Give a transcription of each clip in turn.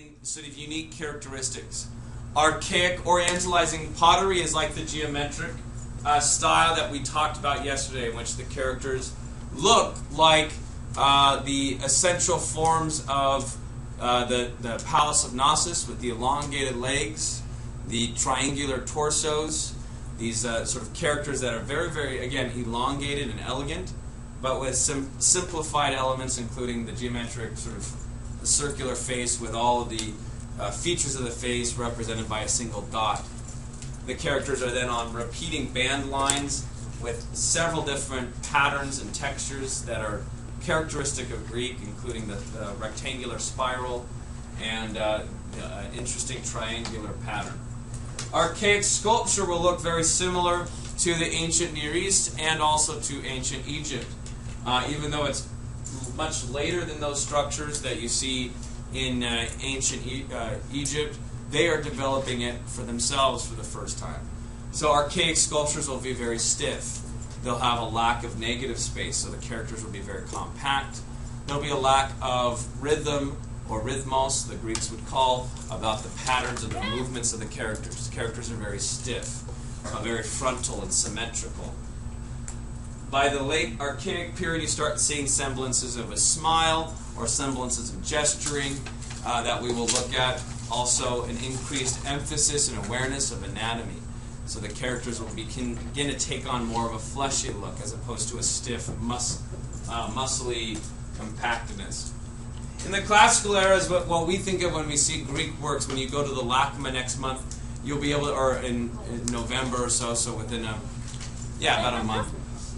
in sort of unique characteristics. Archaic orientalizing pottery is like the geometric style that we talked about yesterday, in which the characters look like the essential forms of the Palace of Knossos, with the elongated legs, the triangular torsos, these sort of characters that are very, very, again, elongated and elegant, but with some simplified elements, including the geometric sort of circular face with all of the features of the face represented by a single dot. The characters are then on repeating band lines with several different patterns and textures that are characteristic of Greek, including the rectangular spiral and interesting triangular pattern. Archaic sculpture will look very similar to the ancient Near East and also to ancient Egypt, even though it's much later than those structures that you see in ancient Egypt. They are developing it for themselves for the first time. So archaic sculptures will be very stiff. They'll have a lack of negative space, so the characters will be very compact. There'll be a lack of rhythm, or rhythmos, the Greeks would call, about the patterns of the movements of the characters. The characters are very stiff, very frontal and symmetrical. By the late archaic period, you start seeing semblances of a smile or semblances of gesturing that we will look at. Also, an increased emphasis and awareness of anatomy. So the characters will begin to take on more of a fleshy look as opposed to a stiff, muscly compactedness. In the classical era is what we think of when we see Greek works. When you go to the LACMA next month, you'll be able to, or in November or so within about a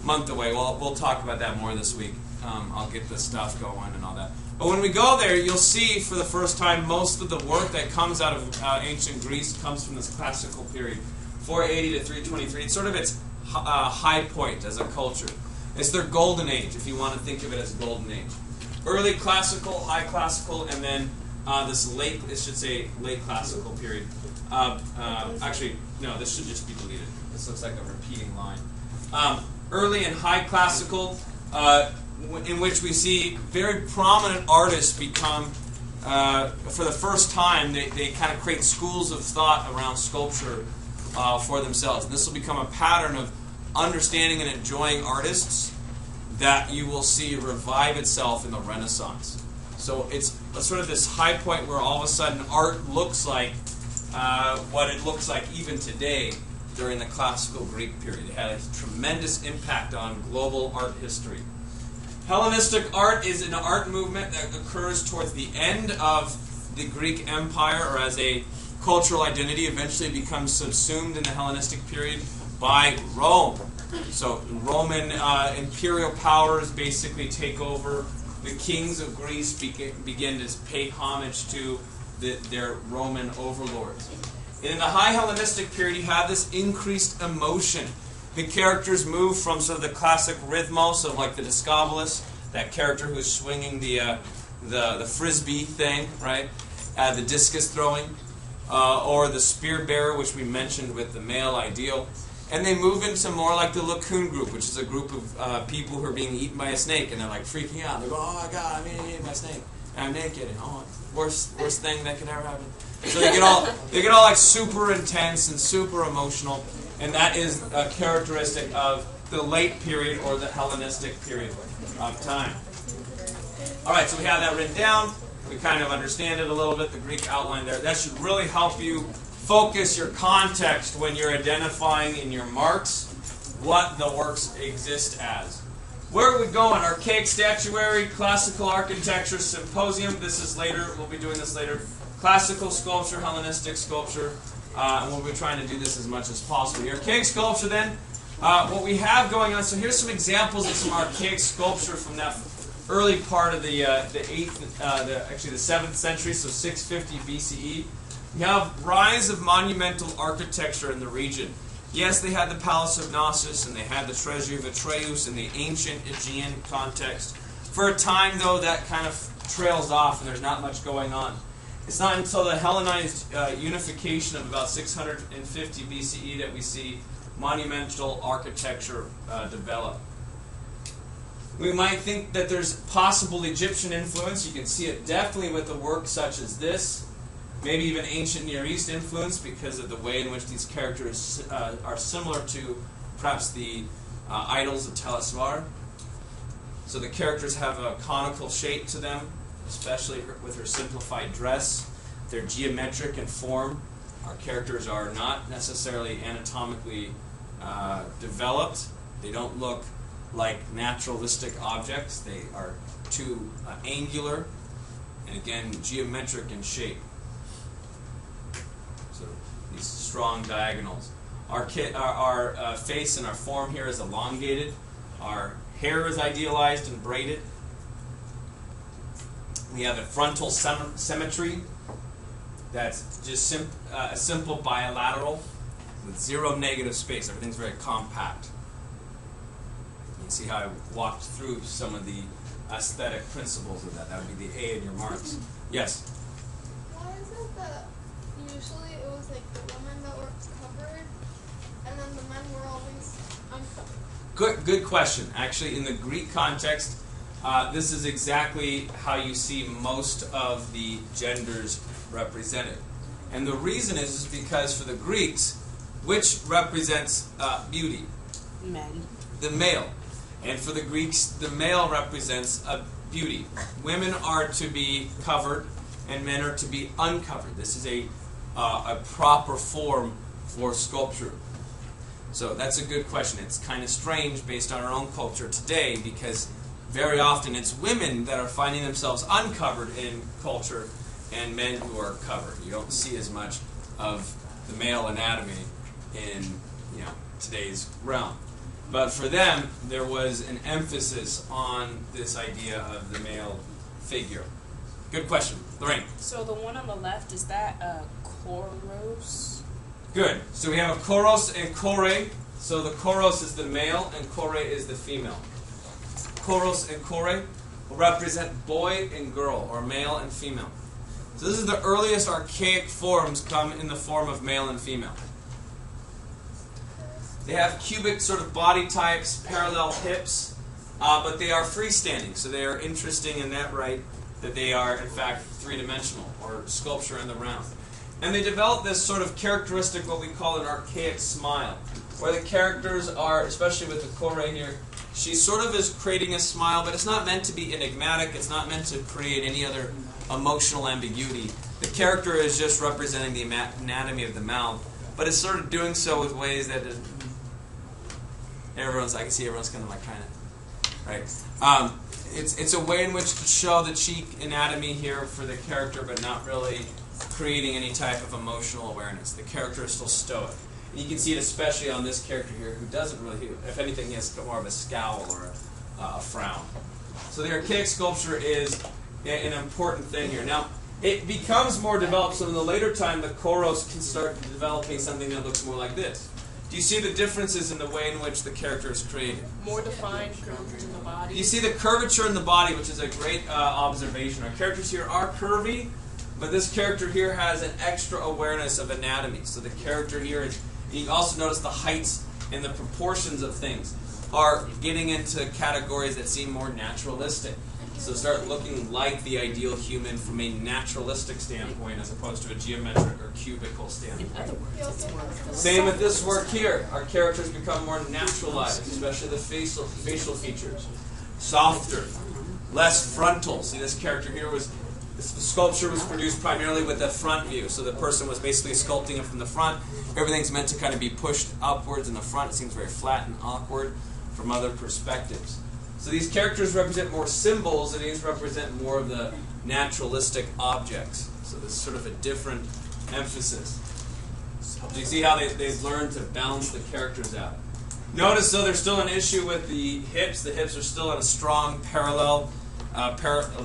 month away. Well, we'll talk about that more this week. I'll get the stuff going and all that. But when we go there, you'll see for the first time most of the work that comes out of ancient Greece comes from this classical period, 480 to 323. It's sort of its high point as a culture. It's their golden age, if you want to think of it as golden age. Early classical, high classical, and then this late classical period. Actually, no, this should just be deleted. This looks like a repeating line. Early and high classical, in which we see very prominent artists become, for the first time, they kind of create schools of thought around sculpture for themselves. And this will become a pattern of understanding and enjoying artists that you will see revive itself in the Renaissance. So it's sort of this high point where all of a sudden art looks like what it looks like even today during the classical Greek period. It had a tremendous impact on global art history. Hellenistic art is an art movement that occurs towards the end of the Greek Empire, or as a cultural identity, eventually becomes subsumed in the Hellenistic period by Rome. So Roman imperial powers basically take over. The kings of Greece begin to pay homage to their Roman overlords. And in the High Hellenistic period, you have this increased emotion. The characters move from sort of the classic rhythmos of like the Discobolus, that character who's swinging the frisbee thing, right? The discus throwing, or the spear bearer, which we mentioned with the male ideal. And they move into more like the Lacoon group, which is a group of people who are being eaten by a snake, and they're like freaking out. They go, "Oh my God, I'm being eaten by a snake, and I'm naked, and worst thing that could ever happen." So they get all like super intense and super emotional, and that is a characteristic of the late period or the Hellenistic period of time. All right, so we have that written down. We kind of understand it a little bit, the Greek outline there. That should really help you focus your context when you're identifying in your marks what the works exist as. Where are we going? Archaic statuary, classical architecture, symposium. This is later. We'll be doing this later. Classical sculpture, Hellenistic sculpture. And we'll be trying to do this as much as possible. The archaic sculpture then, what we have going on. So here's some examples of some archaic sculpture from that early part of the 7th century, so 650 BCE. You have rise of monumental architecture in the region. Yes, they had the Palace of Knossos, and they had the Treasury of Atreus in the ancient Aegean context. For a time, though, that kind of trails off, and there's not much going on. It's not until the Hellenized unification of about 650 BCE that we see monumental architecture develop. We might think that there's possible Egyptian influence. You can see it definitely with the work such as this. maybe even ancient Near East influence because of the way in which these characters are similar to perhaps the idols of Telesvar. So the characters have a conical shape to them, especially with her simplified dress. They're geometric in form. Our characters are not necessarily anatomically developed. They don't look like naturalistic objects. They are too angular and, again, geometric in shape. So these strong diagonals. Our face and our form here is elongated. Our hair is idealized and braided. We have a frontal symmetry that's just a simple bilateral with zero negative space. Everything's very compact. You can see how I walked through some of the aesthetic principles of that. That would be the A in your marks. Yes? Why is it that usually it was like the women that were covered and then the men were always uncovered? Good question. Actually, in the Greek context, this is exactly how you see most of the genders represented. And the reason is because for the Greeks, which represents beauty? Men. The male. And for the Greeks, the male represents beauty. Women are to be covered and men are to be uncovered. This is a proper form for sculpture. So that's a good question. It's kind of strange based on our own culture today because very often it's women that are finding themselves uncovered in culture and men who are covered. You don't see as much of the male anatomy in today's realm. But for them, there was an emphasis on this idea of the male figure. Good question. Lorraine. So the one on the left, is that Koros? Good. So we have a Koros and Kore. So the Koros is the male and Kore is the female. Koros and Kore will represent boy and girl, or male and female. So this is the earliest archaic forms come in the form of male and female. They have cubic sort of body types, parallel hips, but they are freestanding. So they are interesting in that right that they are, in fact, three-dimensional, or sculpture in the round. And they develop this sort of characteristic, what we call an archaic smile, where the characters are, especially with the Kore here, she sort of is creating a smile, but it's not meant to be enigmatic. It's not meant to create any other emotional ambiguity. The character is just representing the anatomy of the mouth, but it's sort of doing so with ways that I can see everyone's kind of like right. It's a way in which to show the cheek anatomy here for the character, but not really creating any type of emotional awareness. The character is still stoic. And you can see it especially on this character here, who doesn't really, if anything, he has more of a scowl or a frown. So the archaic sculpture is an important thing here. Now, it becomes more developed, so in the later time, the Koros can start developing something that looks more like this. Do you see the differences in the way in which the character is created? More defined curvature in the body. You see the curvature in the body, which is a great observation. Our characters here are curvy, but this character here has an extra awareness of anatomy. So the character here is, you also notice the heights and the proportions of things are getting into categories that seem more naturalistic. So start looking like the ideal human from a naturalistic standpoint as opposed to a geometric or cubical standpoint. In other words, it's more of a Same with this work here. Our characters become more naturalized, especially the facial features. Softer, less frontal. See, this character here this sculpture was produced primarily with the front view. So the person was basically sculpting it from the front. Everything's meant to kind of be pushed upwards in the front. It seems very flat and awkward from other perspectives. So these characters represent more symbols, and these represent more of the naturalistic objects. So there's sort of a different emphasis. Do you see how they've learned to balance the characters out? Notice, though, there's still an issue with the hips. The hips are still in a strong parallel,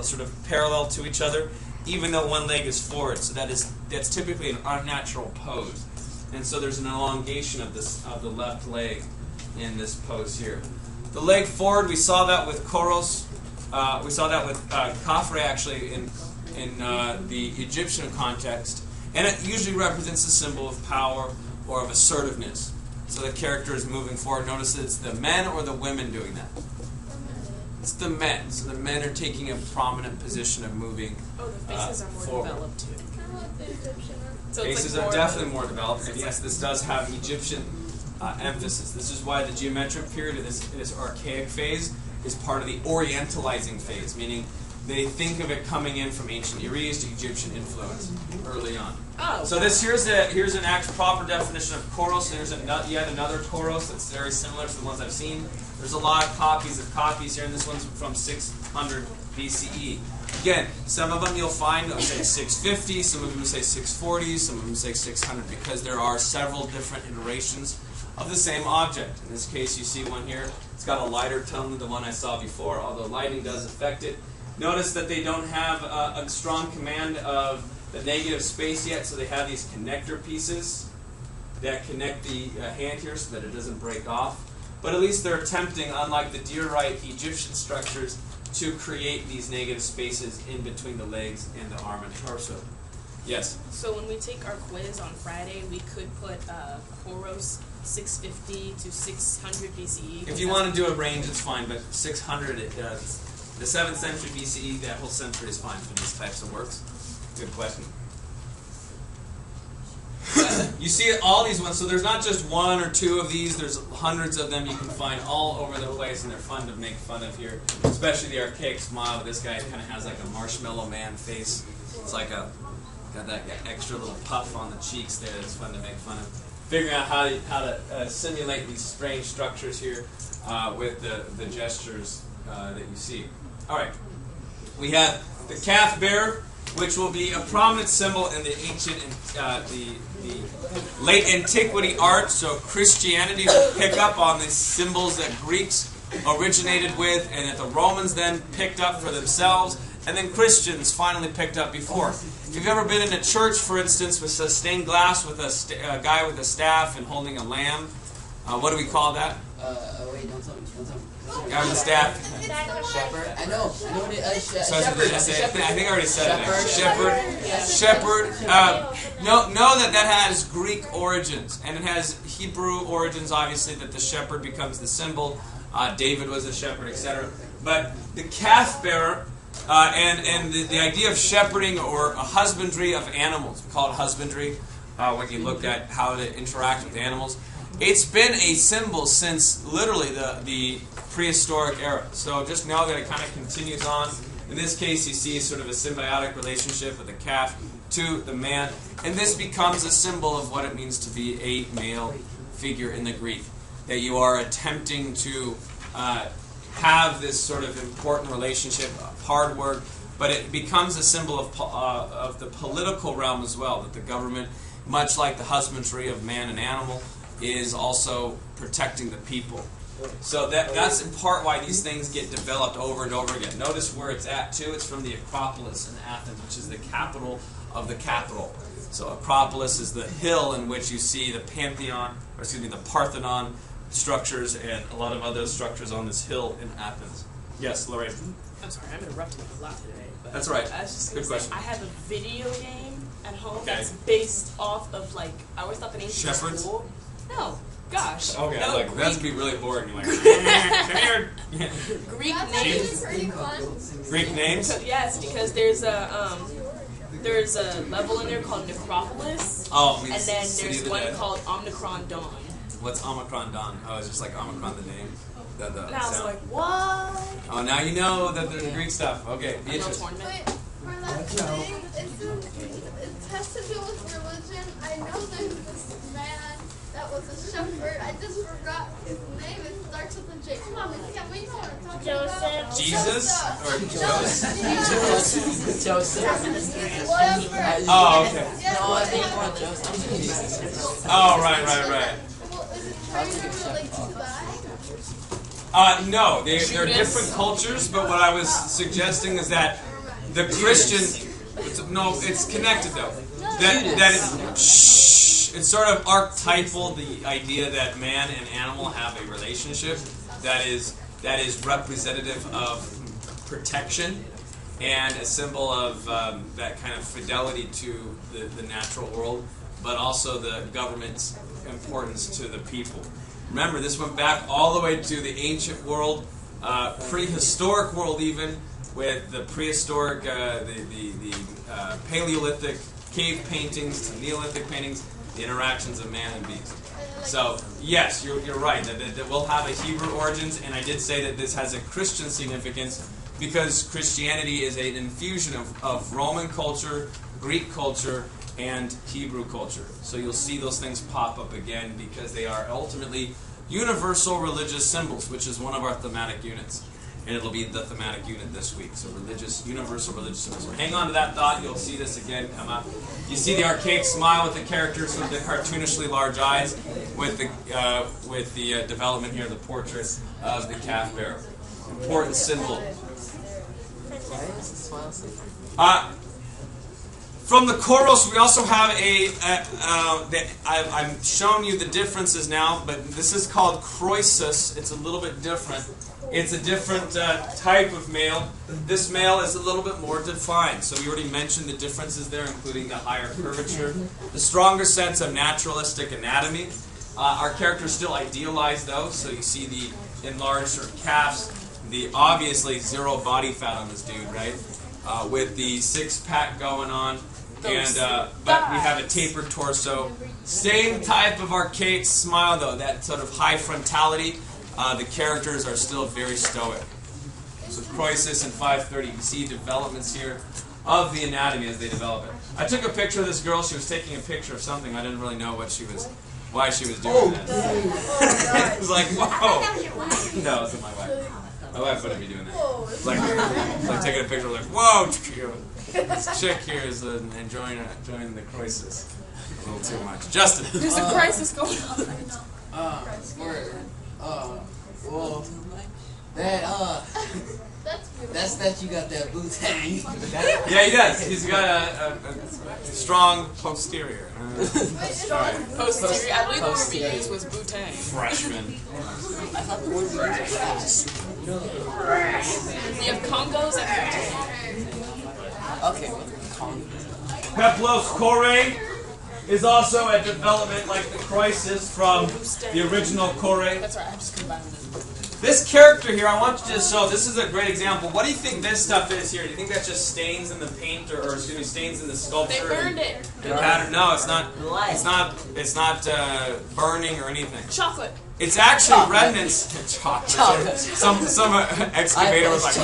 sort of parallel to each other, even though one leg is forward. So that's typically an unnatural pose. And so there's an elongation of the left leg in this pose here. The leg forward, we saw that with Koros. We saw that with Khafre, actually, in the Egyptian context. And it usually represents a symbol of power or of assertiveness. So the character is moving forward. Notice it's the men or the women doing that. It's the men. So the men are taking a prominent position of moving. Oh, the faces are more forward. developed too. Kind of like the Egyptian one. So it's Faces like are more definitely more developed, and yes, this does have Egyptian emphasis. This is why the geometric period of this archaic phase is part of the Orientalizing phase, meaning they think of it coming in from ancient Near East to Egyptian influence early on. Oh. So here's an actual proper definition of Koros. There's yet another Koros that's very similar to the ones I've seen. There's a lot of copies here, and this one's from 600 BCE. Again, some of them you'll find say 650, some of them say 640, some of them say 600, because there are several different iterations of the same object. In this case, you see one here. It's got a lighter tone than the one I saw before, although lighting does affect it. Notice that they don't have a strong command of the negative space yet, so they have these connector pieces that connect the hand here so that it doesn't break off. But at least they're attempting, unlike the diorite Egyptian structures, to create these negative spaces in between the legs and the arm and torso. Yes? So when we take our quiz on Friday, we could put Koros 650 to 600 BCE. If you want to do a range, it's fine, but 600, the 7th century BCE, that whole century is fine for these types of works. Good question. You see all these ones, so there's not just one or two of these, there's hundreds of them you can find all over the place, and they're fun to make fun of here, especially the archaic smile. This guy kind of has like a marshmallow man face. It's like got that extra little puff on the cheeks there that's fun to make fun of. Figuring out how to simulate these strange structures here with the gestures that you see. All right, we have the calf bearer, which will be a prominent symbol in the ancient, the late antiquity art. So Christianity will pick up on these symbols that Greeks originated with, and that the Romans then picked up for themselves, and then Christians finally picked up before. If you've ever been in a church, for instance, with a stained glass with a guy with a staff and holding a lamb, what do we call that? Wait, don't tell me. Guy with a staff. Shepherd. I know what it is. Shepherd. I think I already said it. Shepherd. Shepherd. Know that has Greek origins, and it has Hebrew origins, obviously, that the shepherd becomes the symbol. David was a shepherd, etc. But the calf bearer, and the idea of shepherding or a husbandry of animals, we call it husbandry when you look at how to interact with animals. It's been a symbol since literally the prehistoric era. So just know that it kind of continues on. In this case, you see sort of a symbiotic relationship with the calf to the man. And this becomes a symbol of what it means to be a male figure in the Greek. That you are attempting to have this sort of important relationship, hard work, but it becomes a symbol of the political realm as well. That the government, much like the husbandry of man and animal, is also protecting the people. So that's in part why these things get developed over and over again. Notice where it's at too. It's from the Acropolis in Athens, which is the capital of the capital. So Acropolis is the hill in which you see the the Parthenon structures and a lot of other structures on this hill in Athens. Yes, Lorraine. I'm sorry, I'm interrupting a lot today. But That's right. I was just Good gonna say, question. I have a video game at home Okay. that's based off of, like, I always thought the name was Shepherds? cool. No, gosh. Okay, no, like that's Greek, be really boring. You're like, come here. Greek That's names. actually pretty fun. Greek names? Yes, because there's a level in there called Necropolis, Oh, and then there's one called Omicron Dawn. What's Omicron Dawn? Oh, it's just like Omicron, the name. The And I was sound. like, what? Oh, now you know that there's Greek stuff. Okay, Unreal Beatrice. Tournament. Wait, for that thing, it has to do with religion. I know there's this man that was a shepherd. I just forgot his name. It starts with a J. Come on, we know what I'm talking about. Jesus? Or Joseph? Joseph. Whatever. Oh, okay. Yeah, No, I but think it more has- Joseph. Oh, right. Well, is it trying to relate to that? No, they're different cultures, but what I was suggesting is that the Christian... it's connected though. It's sort of archetypal, the idea that man and animal have a relationship that is representative of protection and a symbol of that kind of fidelity to the natural world, but also the government's importance to the people. Remember, this went back all the way to the ancient world prehistoric world, even with the prehistoric, Paleolithic cave paintings to Neolithic paintings, the interactions of man and beast. So yes, you're right that we'll have a Hebrew origins, and I did say that this has a Christian significance because Christianity is an infusion of Roman culture, Greek culture, and Hebrew culture. So you'll see those things pop up again because they are ultimately universal religious symbols, which is one of our thematic units. And it'll be the thematic unit this week. So universal religious symbols. So hang on to that thought. You'll see this again come up. You see the archaic smile with the characters with the cartoonishly large eyes, with the development here, the portrait of the calf bearer. Important symbol. From the Koros, we also have I'm showing you the differences now, but this is called Croesus. It's a little bit different. It's a different type of male. This male is a little bit more defined. So we already mentioned the differences there, including the higher curvature, the stronger sense of naturalistic anatomy. Our character's still idealized, though, so you see the enlarged sort of calves, the obviously zero body fat on this dude, right? With the six-pack going on. And but we have a tapered torso. Same type of archaic smile, though, that sort of high frontality. The characters are still very stoic. So Croesus and 530, you see developments here of the anatomy as they develop it. I took a picture of this girl. She was taking a picture of something. I didn't really know why she was doing that. It was like, whoa. No, it wasn't my wife. My wife wouldn't be doing that. It's like taking a picture like, whoa, this chick here is enjoying the crisis a little too much. Justin. There's a crisis going on. Well, that's that you got that boot hang. Yeah, he does. He's got a strong posterior. Posterior. I believe the word we used was bootang. Freshman. I thought the word we used was You have Congos and okay, Congos. Peplos Kore is also a development like the crisis from the original Kore. That's right, I just combined it. This character here, I want you to show, this is a great example. What do you think this stuff is here? Do you think that's just stains in the paint or excuse me, stains in the sculpture? They burned it. The pattern? No, it's not. It's not burning or anything. Chocolate. It's actually remnants. Chocolate. Some excavator was like,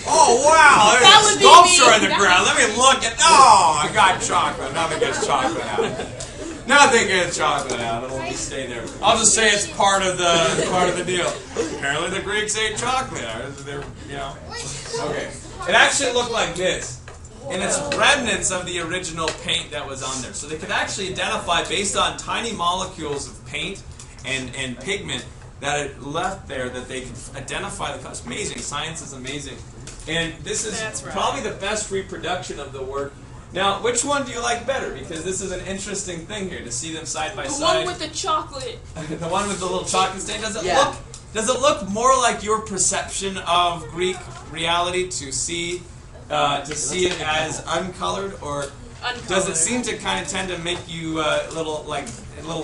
oh wow, there's a sculpture in the ground. Let me look at. Oh, I got chocolate. Nothing gets chocolate out. Nothing gets chocolate out. It'll just stay there. I'll just say it's part of the deal. Apparently the Greeks ate chocolate. Okay. It actually looked like this. And it's remnants of the original paint that was on there. So they could actually identify based on tiny molecules of paint and pigment that it left there that they could identify the color. It's amazing. Science is amazing. And this is probably the best reproduction of the work. Now, which one do you like better? Because this is an interesting thing here to see them side by side. The one with the chocolate. The one with the little chocolate stain. Does it look more like your perception of Greek reality to see it as uncolored, or does it seem to kind of tend to make you a little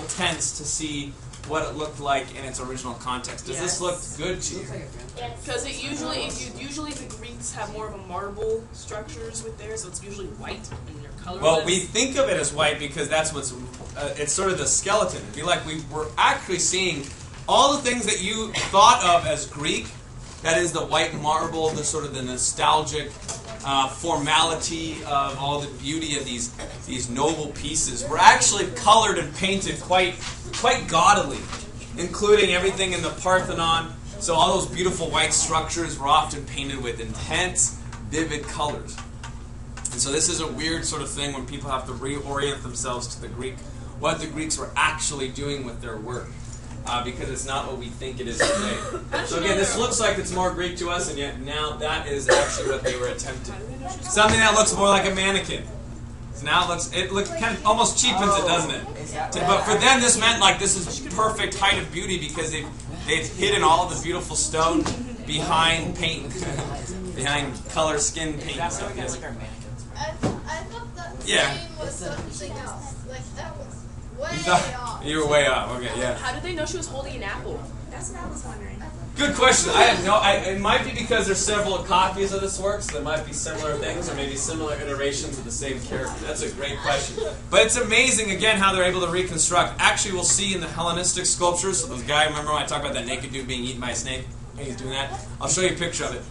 tense to see what it looked like in its original context? Does this look good to you? Because usually the Greeks have more of a marble structures with theirs, so it's usually white and they're colorless. Well, we think of it as white because that's what's it's sort of the skeleton. It'd be like we were actually seeing all the things that you thought of as Greek. That is the white marble, the sort of the nostalgic formality of all the beauty of these noble pieces. Were actually colored and painted quite gaudily, including everything in the Parthenon. So all those beautiful white structures were often painted with intense, vivid colors. And so this is a weird sort of thing when people have to reorient themselves to what the Greeks were actually doing with their work. Because it's not what we think it is today. So again, this looks like it's more Greek to us, and yet now that is actually what they were attempting. Something that looks more like a mannequin. So now it looks kind of almost cheapens it, doesn't it? But for them, this meant like this is perfect height of beauty because they've hidden all of the beautiful stone behind paint, behind color skin paint. I thought that stain was something else. Like that was way off. You were way off. Okay, yeah. How did they know she was holding an apple? That's what I was wondering. Good question. I have no. It might be because there's several copies of this work, so there might be similar things, or maybe similar iterations of the same character. That's a great question. But it's amazing again how they're able to reconstruct. Actually, we'll see in the Hellenistic sculptures. So the guy, remember when I talked about that naked dude being eaten by a snake? And he's doing that. I'll show you a picture of it.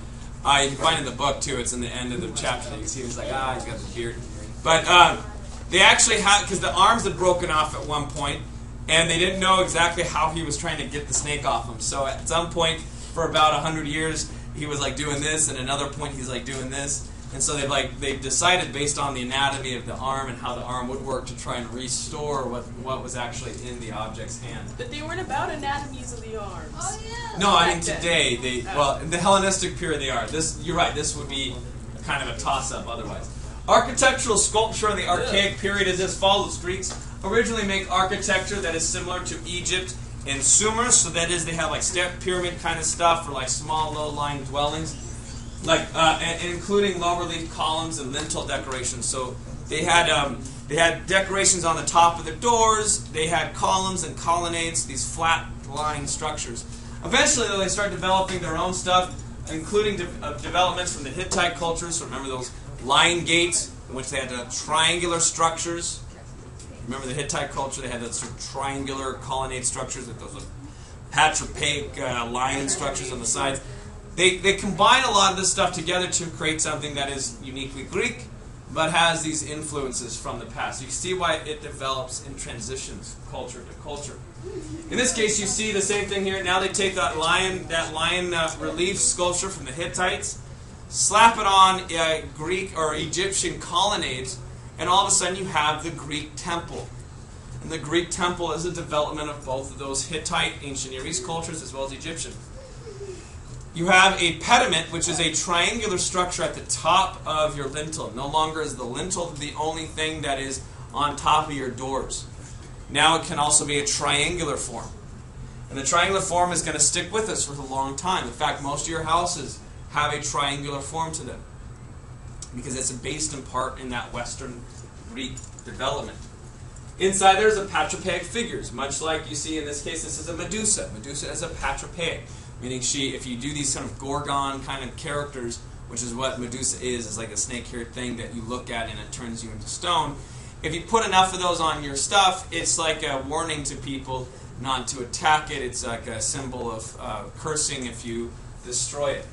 You can find it in the book too. It's in the end of the chapter. You can see he's like, he's got the beard. But they actually had, because the arms had broken off at one point, and they didn't know exactly how he was trying to get the snake off him. So at some point, for about 100 years, he was like doing this, and another point he's like doing this. And so they decided based on the anatomy of the arm and how the arm would work to try and restore what was actually in the object's hand. But they weren't about anatomies of the arms. Oh yeah. No, I mean today well, in the Hellenistic period they are. You're right. This would be kind of a toss-up otherwise. Architectural sculpture in the Archaic period is as follows. Greeks originally make architecture that is similar to Egypt and Sumer, so that is they have like step pyramid kind of stuff for like small low-lying dwellings, like and including low relief columns and lintel decorations. So they had decorations on the top of the doors. They had columns and colonnades, these flat-lying structures. Eventually, though, they start developing their own stuff, including developments from the Hittite cultures. So remember those line gates in which they had triangular structures. Remember the Hittite culture, they had those sort of triangular colonnade structures with those patrapaic lion structures on the sides. They combine a lot of this stuff together to create something that is uniquely Greek, but has these influences from the past. You can see why it develops and transitions culture to culture. In this case, you see the same thing here. Now they take that lion relief sculpture from the Hittites, slap it on Greek or Egyptian colonnades, and all of a sudden you have the Greek temple. And the Greek temple is a development of both of those Hittite, ancient Near East cultures, as well as Egyptian. You have a pediment, which is a triangular structure at the top of your lintel. No longer is the lintel the only thing that is on top of your doors. Now it can also be a triangular form. And the triangular form is going to stick with us for a long time. In fact, most of your houses have a triangular form to them, because it's based in part in that Western Greek development. Inside there's a patrapaic figures, much like you see in this case. This is a Medusa. Medusa is a patrapaic, meaning if you do these kind of Gorgon kind of characters, which is what Medusa is like a snake-haired thing that you look at and it turns you into stone. If you put enough of those on your stuff, it's like a warning to people not to attack it. It's like a symbol of cursing if you destroy it.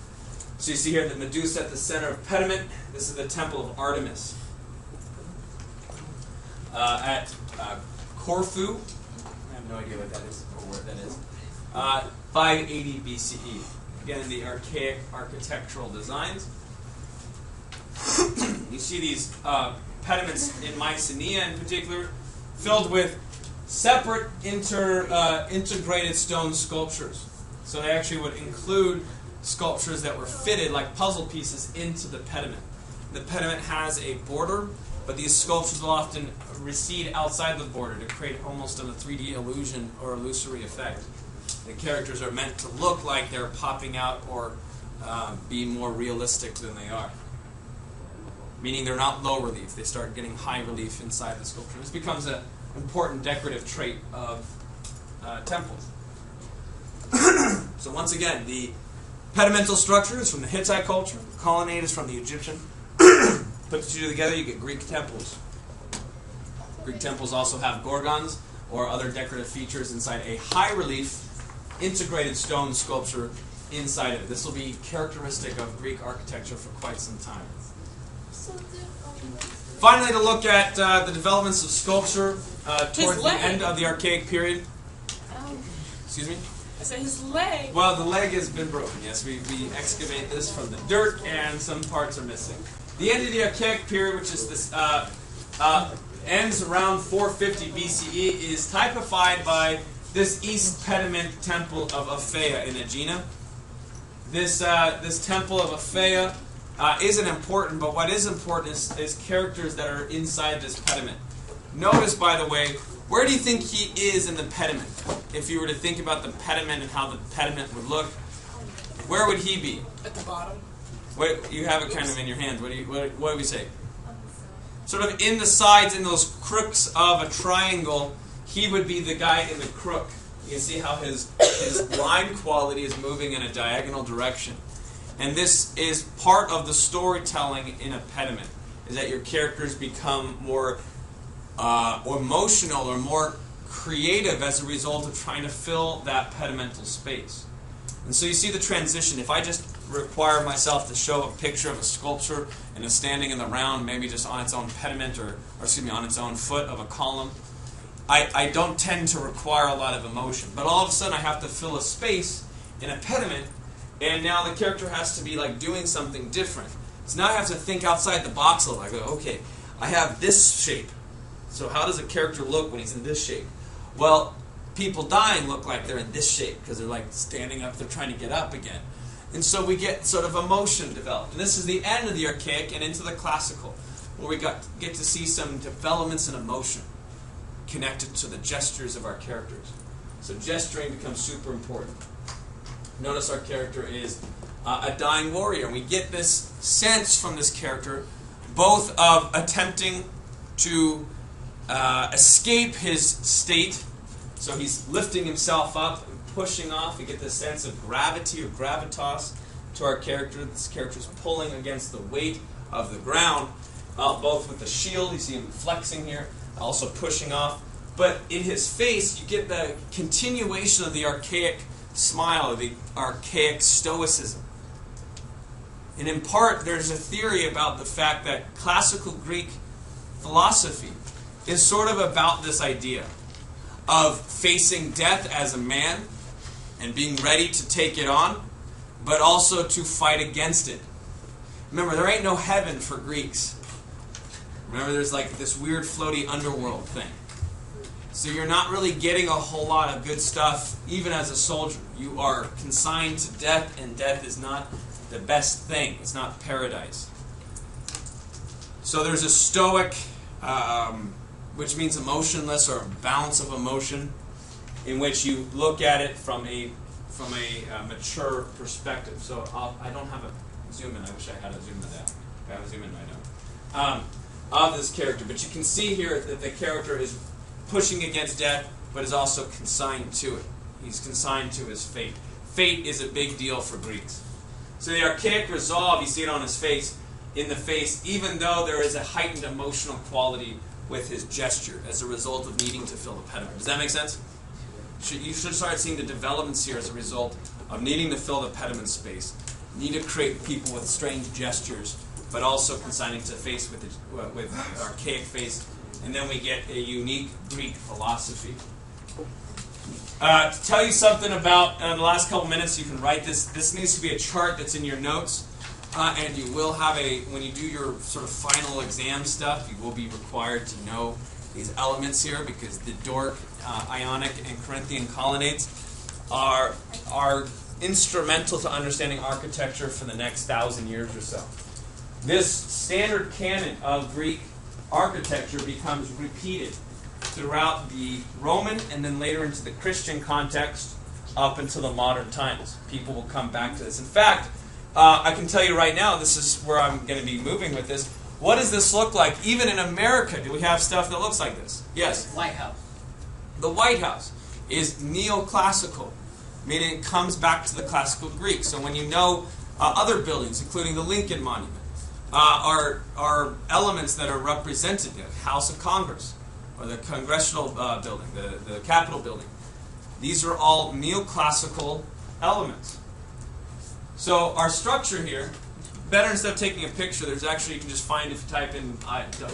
So you see here the Medusa at the center of pediment. This is the temple of Artemis. At Corfu, I have no idea what that is or where that is. 580 BCE. Again, the archaic architectural designs. You see these pediments in Mycenae in particular, filled with separate integrated stone sculptures. So they actually would include sculptures that were fitted like puzzle pieces into the pediment. The pediment has a border, but these sculptures will often recede outside the border to create almost a 3D illusion or illusory effect. The characters are meant to look like they're popping out or be more realistic than they are. Meaning they're not low relief. They start getting high relief inside the sculpture. This becomes an important decorative trait of temples. So once again, the pedimental structure is from the Hittite culture. The colonnade is from the Egyptian. Put the two together, you get Greek temples. Greek temples also have gorgons or other decorative features inside a high relief integrated stone sculpture inside of it. This will be characteristic of Greek architecture for quite some time. Finally, to look at the developments of sculpture towards the end of the Archaic period. Excuse me? I said his leg. Well, the leg has been broken. Yes, we excavate this from the dirt, and some parts are missing. The end of the Archaic period, which is this, ends around 450 BCE, is typified by this East Pediment temple of APAH in Aegina. This temple of APAH isn't important, but what is important is characters that are inside this pediment. Notice, by the way, where do you think he is in the pediment? If you were to think about the pediment and how the pediment would look, where would he be? At the bottom. What, you have it kind of in your hand. What do we say? Sort of in the sides, in those crooks of a triangle, he would be the guy in the crook. You can see how his line quality is moving in a diagonal direction. And this is part of the storytelling in a pediment, is that your characters become more emotional or more creative as a result of trying to fill that pedimental space. And so you see the transition. If I just require myself to show a picture of a sculpture and it's standing in the round, maybe just on its own pediment or on its own foot of a column, I don't tend to require a lot of emotion. But all of a sudden I have to fill a space in a pediment, and now the character has to be like doing something different. So now I have to think outside the box a little. I go, okay, I have this shape. So how does a character look when he's in this shape? Well, people dying look like they're in this shape because they're like standing up, they're trying to get up again. And so we get sort of emotion developed. And this is the end of the archaic and into the classical, where we get to see some developments in emotion connected to the gestures of our characters. So gesturing becomes super important. Notice our character is a dying warrior. And we get this sense from this character both of attempting to escape his state. So he's lifting himself up and pushing off. We get this sense of gravity or gravitas to our character. This character is pulling against the weight of the ground, both with the shield. You see him flexing here, also pushing off. But in his face, you get the continuation of the archaic smile, the archaic stoicism. And in part, there's a theory about the fact that classical Greek philosophy is sort of about this idea of facing death as a man and being ready to take it on, but also to fight against it. Remember, there ain't no heaven for Greeks. Remember, there's like this weird floaty underworld thing. So you're not really getting a whole lot of good stuff, even as a soldier. You are consigned to death, and death is not the best thing. It's not paradise. So there's a stoic, which means emotionless or balance of emotion, in which you look at it from a mature perspective. So I don't have a zoom in. I wish I had a zoom in that. I have a zoom in right now. Of this character. But you can see here that the character is pushing against death, but is also consigned to it. He's consigned to his fate. Fate is a big deal for Greeks. So the archaic resolve, you see it on his face, in the face, even though there is a heightened emotional quality with his gesture as a result of needing to fill the pediment. Does that make sense? You should start seeing the developments here as a result of needing to fill the pediment space. Need to create people with strange gestures, but also consigning to face with archaic face. And then we get a unique Greek philosophy. To tell you something about, in the last couple minutes, you can write this. This needs to be a chart that's in your notes. And you will have when you do your sort of final exam stuff, you will be required to know these elements here, because the Doric, Ionic, and Corinthian colonnades are instrumental to understanding architecture for the next 1,000 years or so. This standard canon of Greek architecture becomes repeated throughout the Roman and then later into the Christian context up until the modern times. People will come back to this. In fact, I can tell you right now, this is where I'm going to be moving with this. What does this look like? Even in America, do we have stuff that looks like this? Yes? White House. The White House is neoclassical, meaning it comes back to the classical Greek. So when you know other buildings, including the Lincoln Monument, are elements that are represented, the House of Congress, or the Congressional Building, the Capitol Building. These are all neoclassical elements. So our structure here, better instead of taking a picture, there's actually, you can just find, if you type in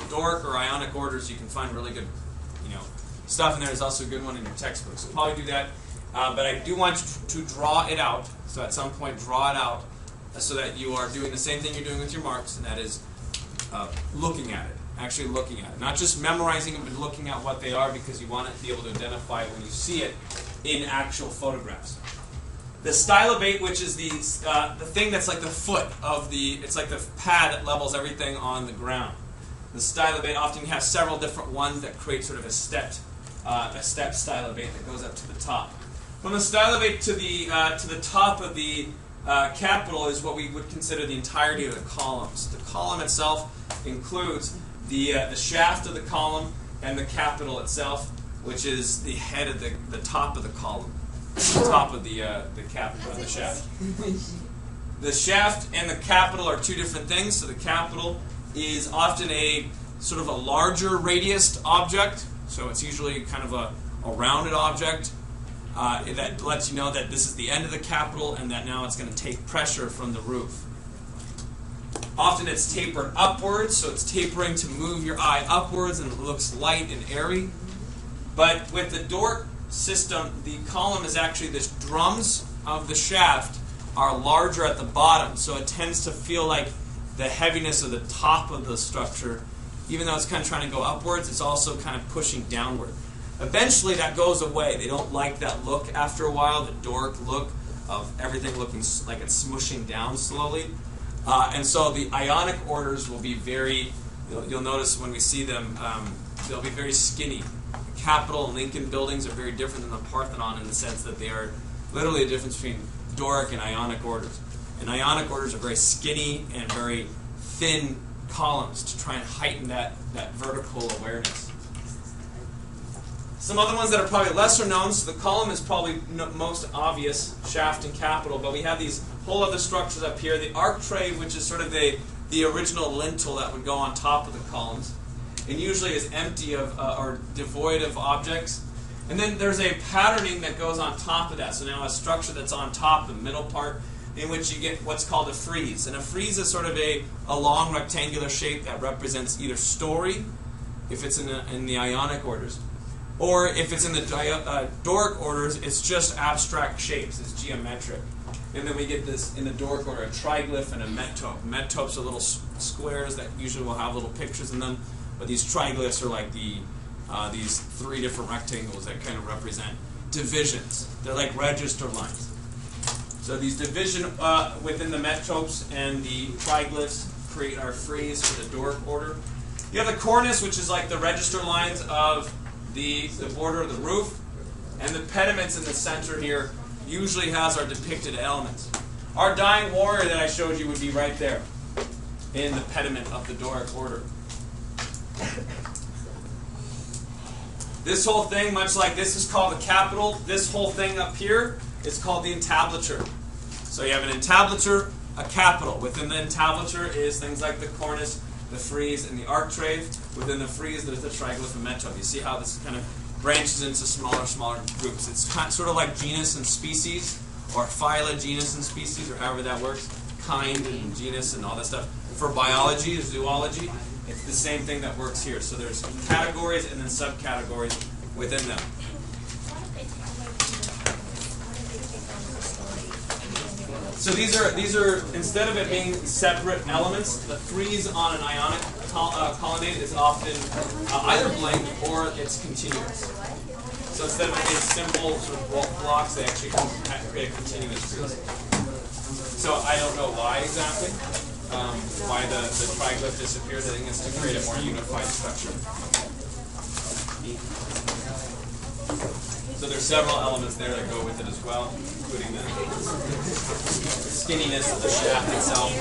Doric or Ionic orders, you can find really good stuff in there. There's also a good one in your textbook. So probably do that. But I do want you to draw it out. So at some point, draw it out so that you are doing the same thing you're doing with your marks, and that is looking at it, actually looking at it. Not just memorizing it, but looking at what they are, because you want to be able to identify it when you see it in actual photographs. The stylobate, which is the thing that's like the foot of it's like the pad that levels everything on the ground. The stylobate, often you have several different ones that create sort of a stepped stylobate that goes up to the top. From the stylobate to the top of the Capitol is what we would consider the entirety of the columns. The column itself includes the shaft of the column and the Capitol itself, which is the head of the top of the column, the top of the shaft. The shaft and the capital are two different things. So the capital is often a sort of a larger radiused object. So it's usually kind of a rounded object that lets you know that this is the end of the capital and that now it's going to take pressure from the roof. Often it's tapered upwards, so it's tapering to move your eye upwards and it looks light and airy. But with the Doric system, the column is actually the drums of the shaft are larger at the bottom, so it tends to feel like the heaviness of the top of the structure, even though it's kind of trying to go upwards, it's also kind of pushing downward. Eventually that goes away. They don't like that look after a while, the Doric look of everything looking like it's smushing down slowly. And so the Ionic orders will be very, you'll notice when we see them, they'll be very skinny. The Capitol and Lincoln buildings are very different than the Parthenon in the sense that they are literally a difference between Doric and Ionic orders. And Ionic orders are very skinny and very thin columns to try and heighten that vertical awareness. Some other ones that are probably lesser known, so the column is probably most obvious, shaft and capital, but we have these whole other structures up here. The architrave, which is sort of the original lintel that would go on top of the columns, and usually is empty of or devoid of objects. And then there's a patterning that goes on top of that. So now a structure that's on top, the middle part, in which you get what's called a frieze. And a frieze is sort of a long rectangular shape that represents either story, if it's in the Ionic orders, or if it's in the Doric orders, it's just abstract shapes, it's geometric. And then we get this, in the Doric order, a triglyph and a metope. Metopes are little squares that usually will have little pictures in them, but these triglyphs are like these three different rectangles that kind of represent divisions. They're like register lines. So these division within the metopes and the triglyphs create our frieze for the Doric order. You have the cornice, which is like the register lines of the border of the roof, and the pediments in the center here usually has our depicted elements. Our dying warrior that I showed you would be right there in the pediment of the Doric order. This whole thing, much like this is called the capital, this whole thing up here is called the entablature. So you have an entablature, a capital. Within the entablature is things like the cornice, the frieze, and the architrave. Within the frieze, there's the triglyph and metope. You see how this kind of branches into smaller groups. It's sort of like genus and species, or phyla, genus and species, or however that works. Kind and genus and all that stuff. For biology, zoology, it's the same thing that works here. So there's categories and then subcategories within them. So these are instead of it being separate elements, the frieze on an Ionic colonnade is often either blank or it's continuous. So instead of it being simple sort of blocks, they actually create a continuous frieze. So I don't know why exactly, why the triglyph disappeared. I think it's to create a more unified structure. So there's several elements there that go with it as well, including the skinniness of the shaft itself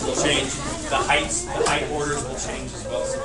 will change. The height orders will change as well. So